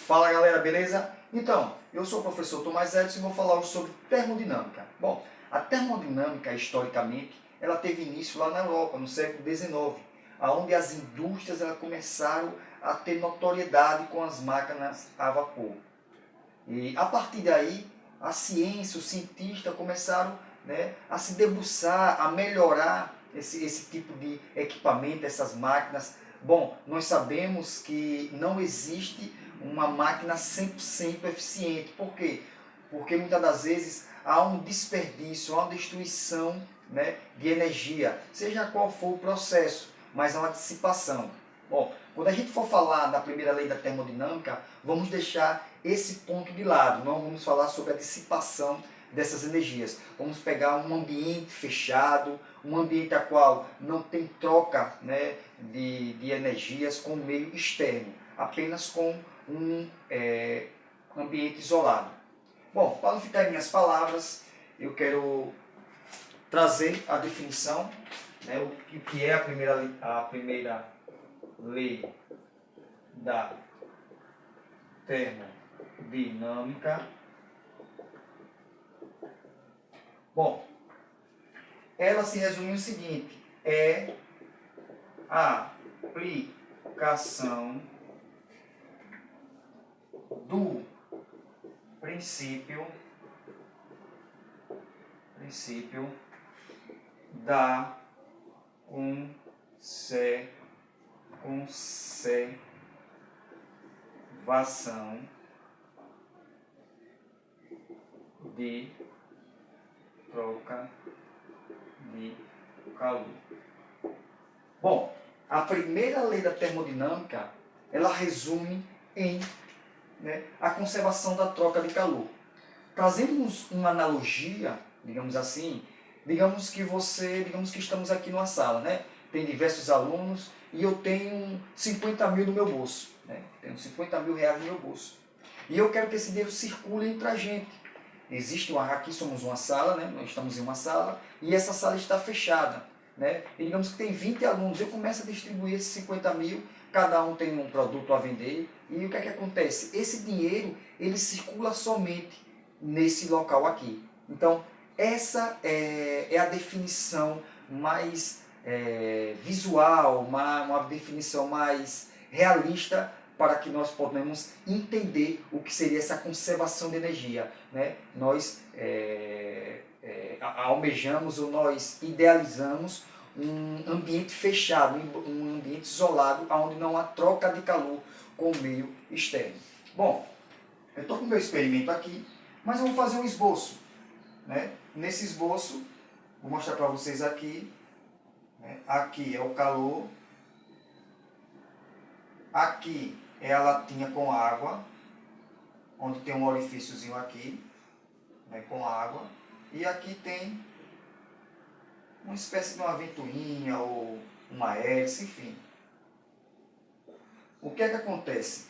Fala galera, beleza? Então, eu sou o professor Tomás Edson e vou falar hoje sobre termodinâmica. Bom, a termodinâmica, historicamente, ela teve início lá na Europa, no século XIX, onde as indústrias começaram a ter notoriedade com as máquinas a vapor. E a partir daí, a ciência, os cientistas começaram, a se debruçar, a melhorar esse tipo de equipamento, essas máquinas. Bom, nós sabemos que não existe uma máquina 100% eficiente. Por quê? Porque muitas das vezes há um desperdício, há uma destruição, de energia, seja qual for o processo, mas há uma dissipação. Bom, quando a gente for falar da primeira lei da termodinâmica, vamos deixar esse ponto de lado. Não vamos falar sobre a dissipação dessas energias. Vamos pegar um ambiente fechado, um ambiente a qual não tem troca, de energias com o meio externo, apenas com um ambiente isolado. Bom, para não ficar em minhas palavras, eu quero trazer a definição, o que é a primeira lei da termodinâmica. Bom, ela se resume o seguinte: é a aplicação do princípio da conservação de troca de calor. Bom, a primeira lei da termodinâmica, ela resume em a conservação da troca de calor. Trazemos uma analogia, digamos assim, digamos que estamos aqui numa sala, tem diversos alunos e eu tenho 50 mil no meu bolso, tenho 50 mil reais no meu bolso. E eu quero que esse dinheiro circule entre a gente. Aqui somos uma sala, nós estamos em uma sala e essa sala está fechada. E digamos que tem 20 alunos, eu começo a distribuir esses 50 mil, cada um tem um produto a vender, e o que é que acontece? Esse dinheiro, ele circula somente nesse local aqui. Então, essa é a definição mais visual, uma definição mais realista para que nós possamos entender o que seria essa conservação de energia. Nós almejamos ou nós idealizamos um ambiente fechado, um ambiente isolado, onde não há troca de calor com o meio externo. Bom, eu estou com o meu experimento aqui, mas eu vou fazer um esboço. Nesse esboço, vou mostrar para vocês aqui. Aqui é o calor. Aqui é a latinha com água, onde tem um orifíciozinho aqui, com água. E aqui tem uma espécie de uma ventoinha ou uma hélice, enfim. O que é que acontece?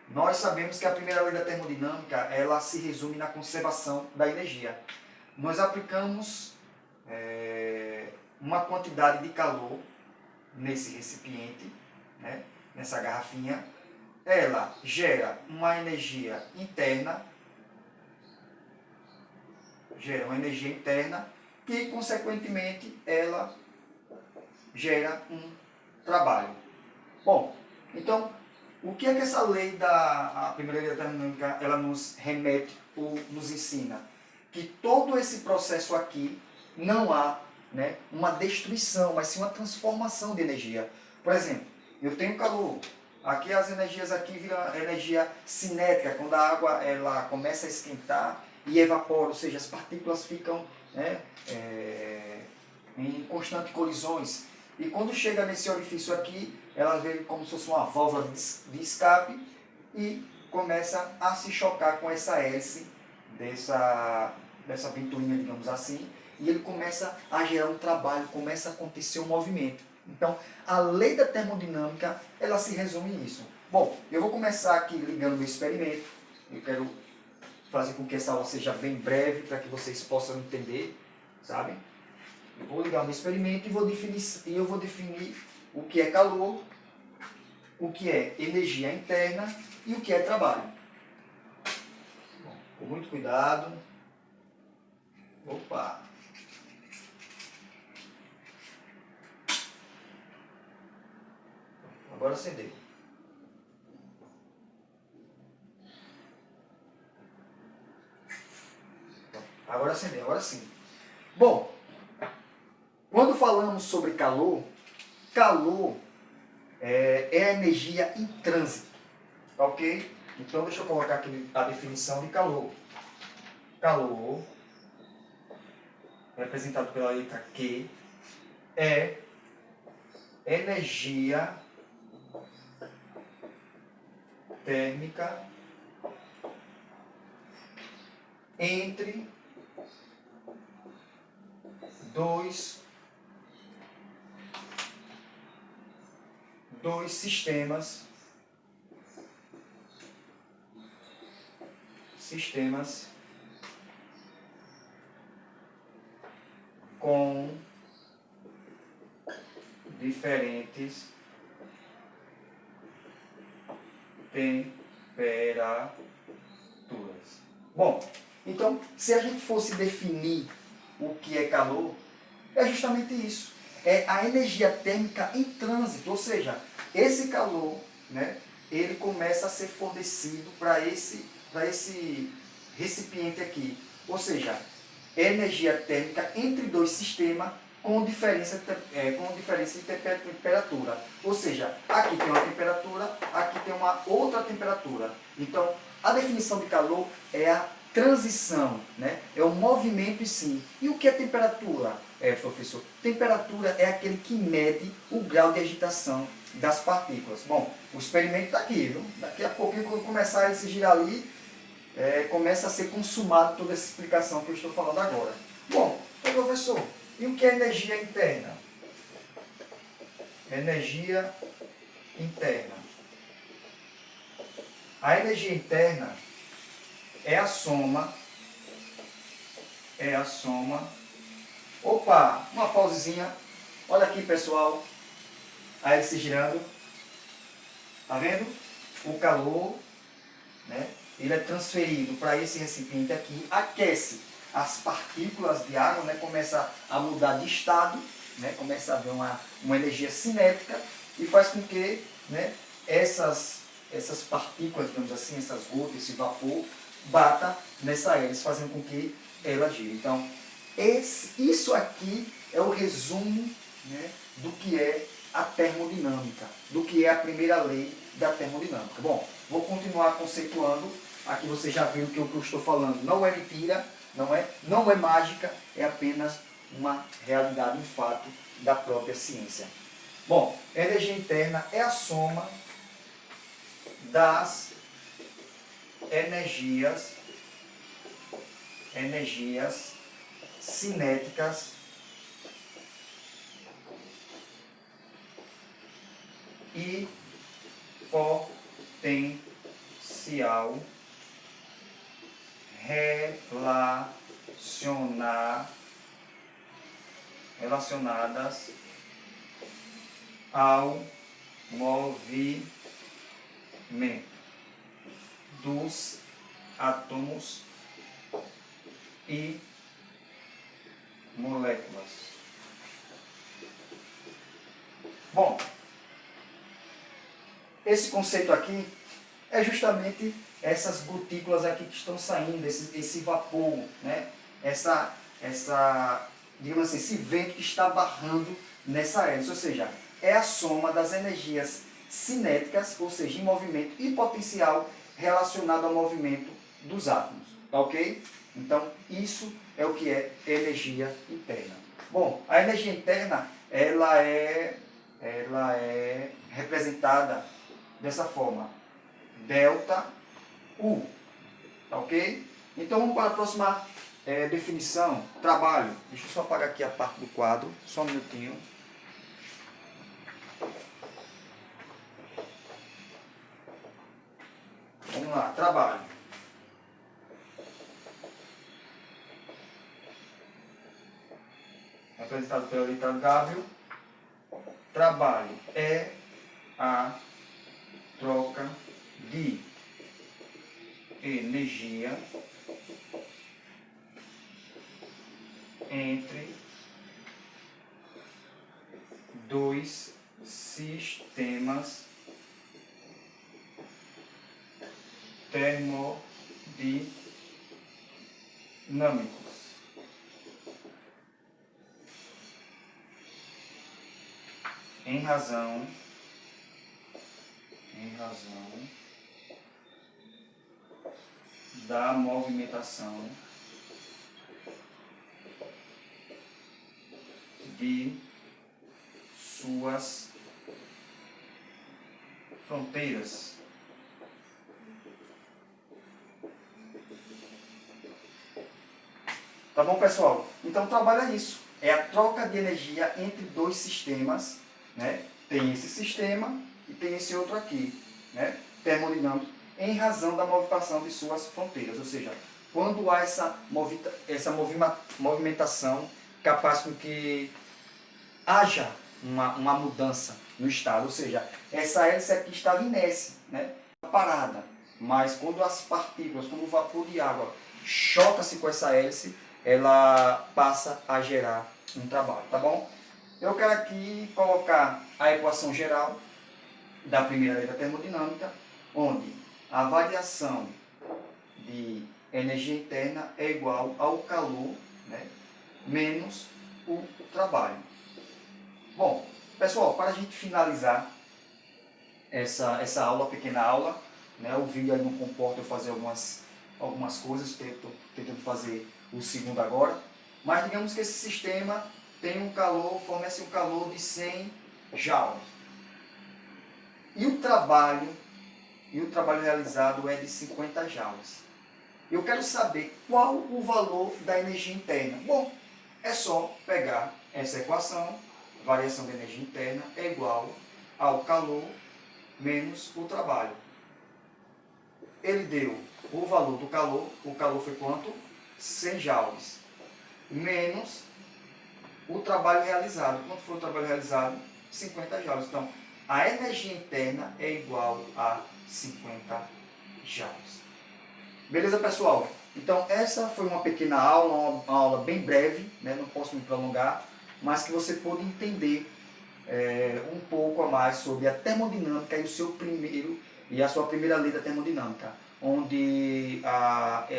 Nós sabemos que a primeira lei da termodinâmica, ela se resume na conservação da energia. Nós aplicamos uma quantidade de calor nesse recipiente, nessa garrafinha. Ela gera uma energia interna, que, consequentemente, ela gera um trabalho. Bom, então, o que é que essa lei a primeira lei da termodinâmica, ela nos remete ou nos ensina? Que todo esse processo aqui não há uma destruição, mas sim uma transformação de energia. Por exemplo, eu tenho calor. Aqui as energias aqui viram energia cinética, quando a água ela começa a esquentar e evapora, ou seja, as partículas ficam em constantes colisões. E quando chega nesse orifício aqui, ela vê como se fosse uma válvula de escape e começa a se chocar com essa hélice dessa ventoinha, digamos assim, e ele começa a gerar um trabalho, começa a acontecer um movimento. Então, a lei da termodinâmica, ela se resume nisso. Bom, eu vou começar aqui ligando o meu experimento. Eu quero fazer com que essa aula seja bem breve, para que vocês possam entender, sabe? Eu vou ligar o meu experimento e eu vou definir o que é calor o que é energia interna e o que é trabalho. Bom, com muito cuidado. Opa! Agora acendeu. Agora acendeu, agora sim. Bom, quando falamos sobre calor, calor é a energia em trânsito, ok? Então deixa eu colocar aqui a definição de calor. Calor, representado pela letra Q, é energia térmica entre dois sistemas com diferentes temperaturas. Bom, então, se a gente fosse definir o que é calor, é justamente isso. É a energia térmica em trânsito, ou seja, esse calor, né, ele começa a ser fornecido para esse recipiente aqui. Ou seja, energia térmica entre dois sistemas com diferença de temperatura. Ou seja, aqui tem uma temperatura, aqui tem uma outra temperatura. Então, a definição de calor é a transição, né? É o movimento em si. E o que é temperatura, professor? Temperatura é aquele que mede o grau de agitação das partículas. Bom, o experimento está aqui, viu? Daqui a pouquinho, quando começar esse girar ali, começa a ser consumado toda essa explicação que eu estou falando agora. Bom, então, professor, e o que é energia interna? Energia interna. A energia interna é a soma. Opa, uma pausezinha. Olha aqui, pessoal. A hélice girando. Tá vendo? O calor, né? Ele é transferido para esse recipiente aqui, aquece as partículas de água, né? Começa a mudar de estado, né? Começa a haver uma energia cinética e faz com que, né, essas partículas, digamos assim, essas gotas, esse vapor, bata nessa hélice, fazendo com que ela gire. Então, isso aqui é o resumo, né, do que é a termodinâmica, do que é a primeira lei da termodinâmica. Bom, vou continuar conceituando. Aqui você já viu que o que eu estou falando não é mentira, não é mágica, é apenas uma realidade, um fato da própria ciência. Bom, energia interna é a soma das energias cinéticas e potencial relacionadas ao movimento dos átomos e moléculas. Bom, esse conceito aqui é justamente essas gotículas aqui que estão saindo, esse vapor, né? Digamos assim, esse vento que está barrando nessa hélice, ou seja, é a soma das energias cinéticas, ou seja, em movimento, e potencial relacionado ao movimento dos átomos, tá ok? Então, isso é o que é energia interna. Bom, a energia interna, ela é representada dessa forma, delta U, tá ok? Então vamos para a próxima definição, trabalho. Deixa eu só apagar aqui a parte do quadro, só um minutinho. Vamos lá, trabalho. Representado pela letra W. Trabalho é a troca de energia entre dois sistemas termodinâmicos. Em razão da movimentação de suas fronteiras. Tá bom, pessoal? Então o trabalho é isso. É a troca de energia entre dois sistemas, né? Tem esse sistema e tem esse outro aqui, né? Termodinâmico, em razão da movimentação de suas fronteiras. Ou seja, quando há essa movimentação capaz com que haja uma mudança no estado. Ou seja, essa hélice aqui estava inércia, né? Parada. Mas quando as partículas, quando o vapor de água choca-se com essa hélice, ela passa a gerar um trabalho, tá bom? Eu quero aqui colocar a equação geral da primeira lei da termodinâmica, onde a variação de energia interna é igual ao calor, né, menos o trabalho. Bom, pessoal, para a gente finalizar essa aula, pequena aula, né, o vídeo aí não comporta eu fazer algumas coisas, estou tentando fazer o segundo agora, mas digamos que esse sistema tem um calor, fornece um calor de 100 joules. E o trabalho realizado é de 50 joules. Eu quero saber qual o valor da energia interna. Bom, é só pegar essa equação, variação da energia interna é igual ao calor menos o trabalho. Ele deu o valor do calor, o calor foi quanto? 100 joules, menos o trabalho realizado. Quanto foi o trabalho realizado? 50 joules. Então, a energia interna é igual a 50 joules. Beleza, pessoal? Então, essa foi uma pequena aula, uma aula bem breve, né? Não posso me prolongar, mas que você pôde entender um pouco a mais sobre a termodinâmica e a sua primeira lei da termodinâmica, onde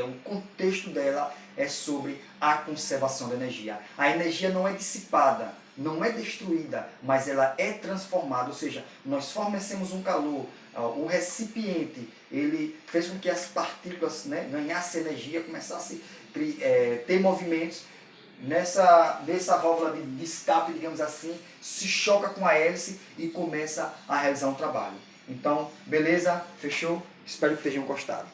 o contexto dela é sobre a conservação da energia. A energia não é dissipada, não é destruída, mas ela é transformada, ou seja, nós fornecemos um calor, o recipiente, ele fez com que as partículas, né, ganhassem energia, começassem a ter movimentos, nessa válvula de escape, digamos assim, se choca com a hélice e começa a realizar um trabalho. Então, beleza? Fechou? Espero que tenham gostado.